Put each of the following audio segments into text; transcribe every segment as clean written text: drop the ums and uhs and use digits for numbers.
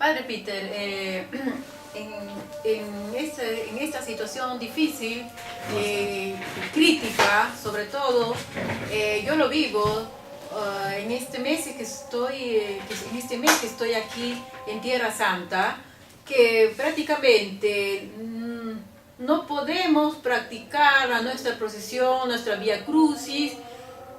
Padre Peter, en esta situación difícil, crítica sobre todo, yo lo vivo en este mes que estoy aquí en Tierra Santa, que prácticamente no podemos practicar a nuestra procesión, nuestra Vía Crucis,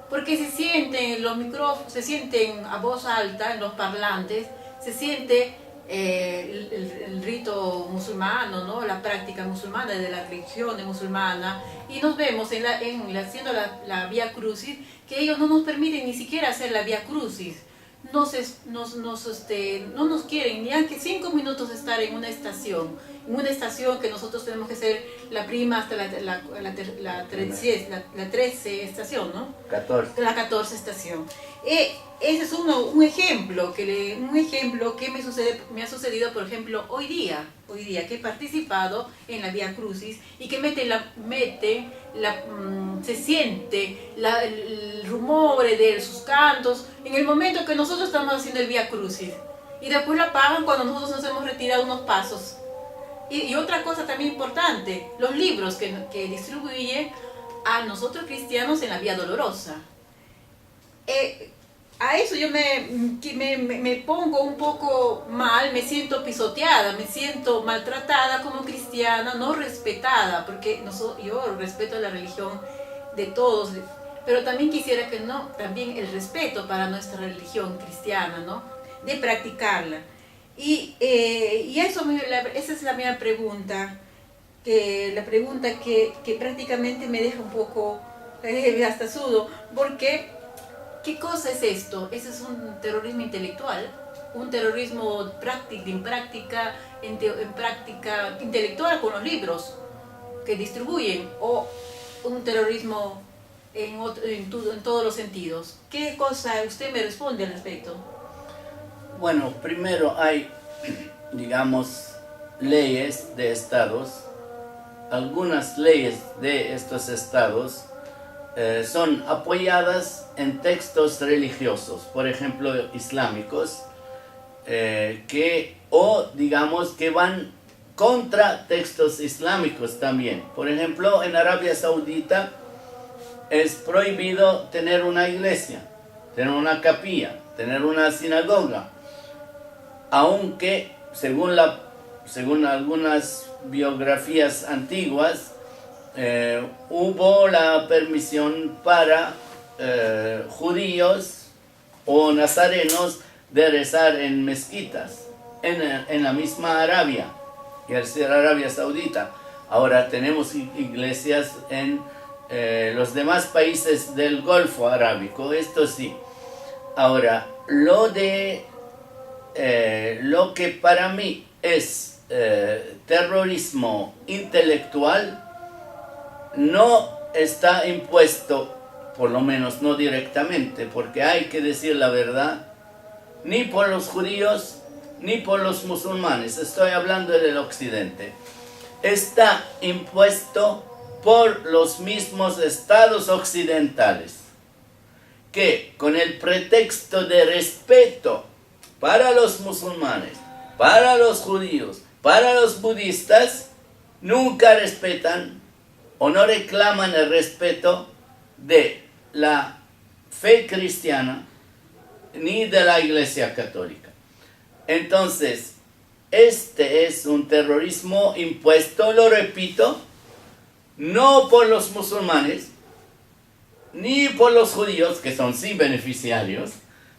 porque se sienten los micrófonos, se sienten a voz alta en los parlantes, se siente el rito musulmano, ¿no? La práctica musulmana de la religión musulmana, y nos vemos haciendo la Vía Crucis, que ellos no nos permiten ni siquiera hacer la Vía Crucis. No nos quieren ni aunque 5 minutos estar en una estación que nosotros tenemos que ser la prima hasta la 13 estación, ¿no? 14. La 14 estación. Ese es un ejemplo que me ha sucedido, por ejemplo, hoy día que he participado en la Vía Crucis y que se siente el rumor de sus cantos en el momento que nosotros estamos haciendo el Vía Crucis, y después la apagan cuando nosotros nos hemos retirado unos pasos. Y otra cosa también importante, los libros que distribuyen a nosotros cristianos en la Vía Dolorosa. A eso yo me pongo un poco mal, me siento pisoteada, me siento maltratada como cristiana, no respetada, porque yo respeto la religión de todos, pero también quisiera también el respeto para nuestra religión cristiana, ¿no? De practicarla. Y esa es la mía pregunta, que prácticamente me deja un poco hasta sudo, porque ¿qué cosa es esto? Ese es un terrorismo intelectual, un terrorismo en práctica intelectual con los libros que distribuyen, o un terrorismo en todos los sentidos. ¿Qué cosa usted me responde al respecto? Bueno, primero hay, digamos, leyes de estados. Algunas leyes de estos estados son apoyadas en textos religiosos, por ejemplo, islámicos, que van contra textos islámicos también. Por ejemplo, en Arabia Saudita es prohibido tener una iglesia, tener una capilla, tener una sinagoga, aunque según algunas biografías antiguas, hubo la permisión para judíos o nazarenos de rezar en mezquitas en la misma Arabia, y al ser Arabia Saudita. Ahora tenemos iglesias en los demás países del Golfo Arábico, esto sí. Ahora, lo que para mí es terrorismo intelectual no está impuesto, por lo menos no directamente, porque hay que decir la verdad, ni por los judíos ni por los musulmanes, estoy hablando del occidente. Está impuesto por los mismos estados occidentales, que con el pretexto de respeto para los musulmanes, para los judíos, para los budistas, nunca respetan o no reclaman el respeto de la fe cristiana ni de la Iglesia Católica. Entonces, este es un terrorismo impuesto, lo repito, no por los musulmanes ni por los judíos, que son sí beneficiarios,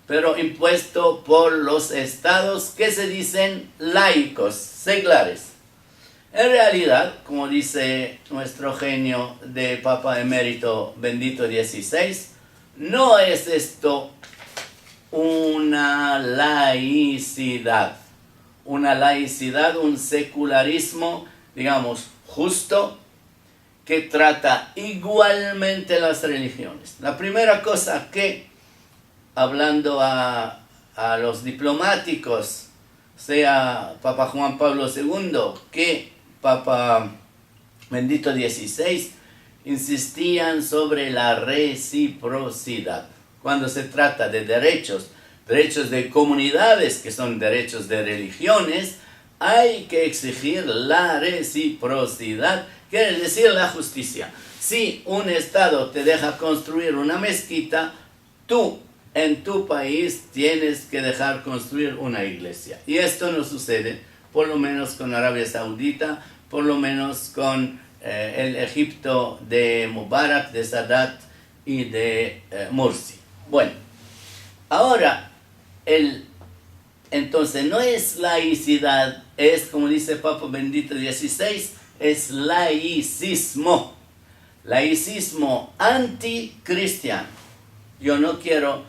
pero impuesto por los estados que se dicen laicos, seglares. En realidad, como dice nuestro genio de Papa Emérito Benedicto XVI, no es esto una laicidad, un secularismo, digamos, justo, que trata igualmente las religiones. La primera cosa que, hablando a los diplomáticos, sea Papa Juan Pablo II que Papa Benedicto XVI, insistían sobre la reciprocidad. Cuando se trata de derechos derechos de comunidades, que son derechos de religiones, hay que exigir la reciprocidad, quiere decir la justicia. Si un Estado te deja construir una mezquita, tú en tu país tienes que dejar construir una iglesia. Y esto no sucede, por lo menos con Arabia Saudita, por lo menos con el Egipto de Mubarak, de Sadat y de Morsi. Bueno, ahora, entonces no es laicidad, es como dice Papa Bendito XVI, es laicismo. Laicismo anticristiano. Yo no quiero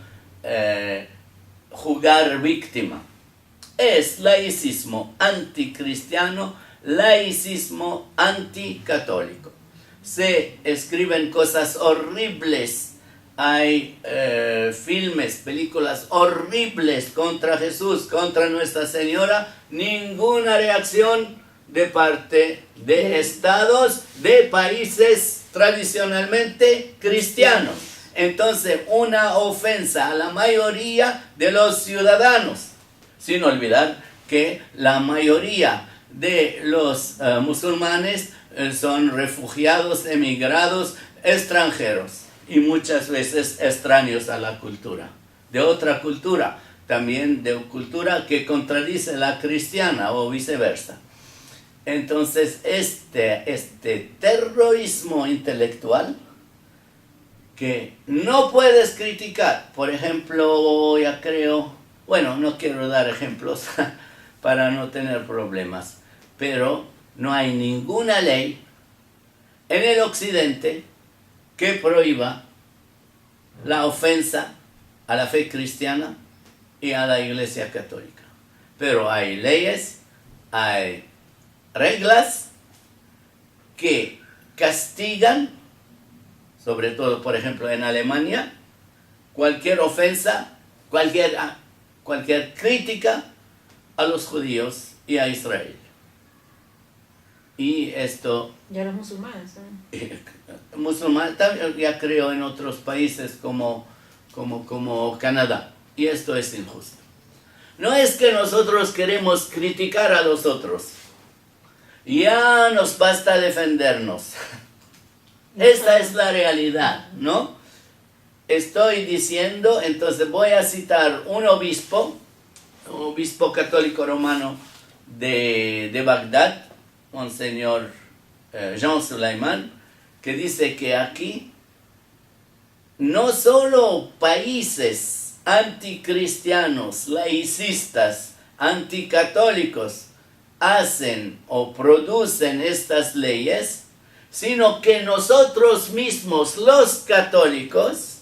jugar víctima. Es laicismo anticristiano, laicismo anticatólico. Se escriben cosas horribles, hay filmes, películas horribles contra Jesús, contra Nuestra Señora, ninguna reacción de parte de estados, de países tradicionalmente cristianos. Entonces, una ofensa a la mayoría de los ciudadanos, sin olvidar que la mayoría de los musulmanes son refugiados, emigrados, extranjeros y muchas veces extraños a la cultura, de otra cultura, también de cultura que contradice la cristiana o viceversa. Entonces, este terrorismo intelectual que no puedes criticar, por ejemplo, ya creo, bueno, no quiero dar ejemplos para no tener problemas, pero no hay ninguna ley en el occidente que prohíba la ofensa a la fe cristiana y a la Iglesia Católica. Pero hay leyes, hay reglas que castigan, sobre todo, por ejemplo, en Alemania, cualquier ofensa, cualquier crítica a los judíos y a Israel. Y esto... Y a los musulmanes también. Musulmanes, ya creo en otros países como Canadá. Y esto es injusto. No es que nosotros queremos criticar a los otros. Ya nos basta defendernos. Esta es la realidad, ¿no? Estoy diciendo, entonces voy a citar un obispo católico romano de Bagdad, Monseñor Jean Suleiman, que dice que aquí no solo países anticristianos, laicistas, anticatólicos hacen o producen estas leyes, sino que nosotros mismos, los católicos,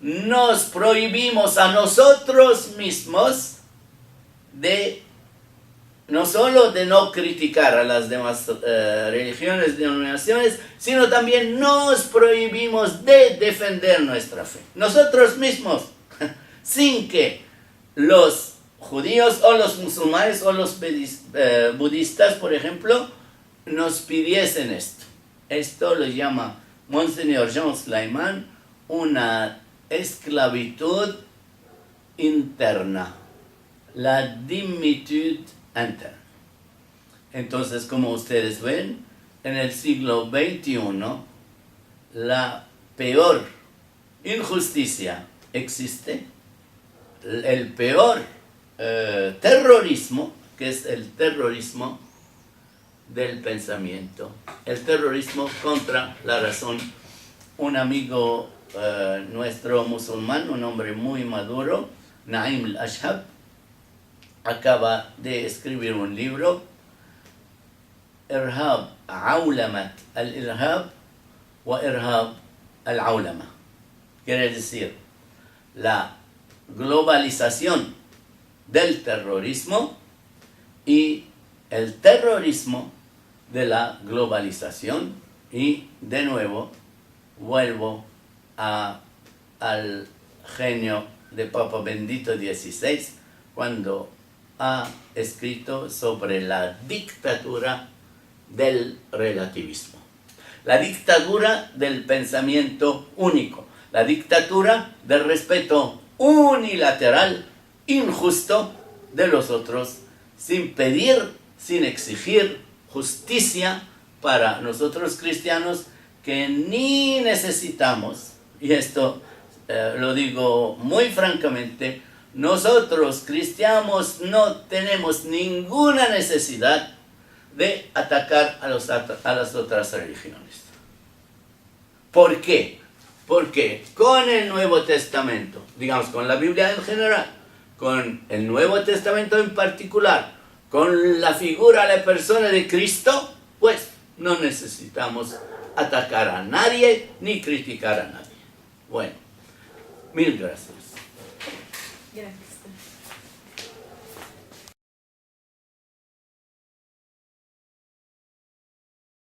nos prohibimos a nosotros mismos de no solo de no criticar a las demás religiones, denominaciones, sino también nos prohibimos de defender nuestra fe. Nosotros mismos, sin que los judíos o los musulmanes o los budistas, por ejemplo, nos pidiesen esto. Esto lo llama Monseñor Jean Suleiman una esclavitud interna, la dimitude interna. Entonces, como ustedes ven, en el siglo XXI, la peor injusticia existe, el peor terrorismo, que es el terrorismo del pensamiento, el terrorismo contra la razón. Un amigo nuestro musulmán, un hombre muy maduro, Naim al-Ashhab, acaba de escribir un libro, Irhab Aulamat al-Irhab wa Irhab al-Aulama. Quiere decir, la globalización del terrorismo y el terrorismo de la globalización. Y de nuevo vuelvo al genio de Papa Bendito XVI cuando ha escrito sobre la dictadura del relativismo, la dictadura del pensamiento único, la dictadura del respeto unilateral, injusto de los otros, sin pedir, sin exigir justicia para nosotros cristianos que ni necesitamos, y esto lo digo muy francamente, nosotros cristianos no tenemos ninguna necesidad de atacar a las otras religiones. ¿Por qué? Porque con el Nuevo Testamento, digamos con la Biblia en general, con el Nuevo Testamento en particular, con la figura, la persona de Cristo, pues no necesitamos atacar a nadie ni criticar a nadie. Bueno, mil gracias. Gracias.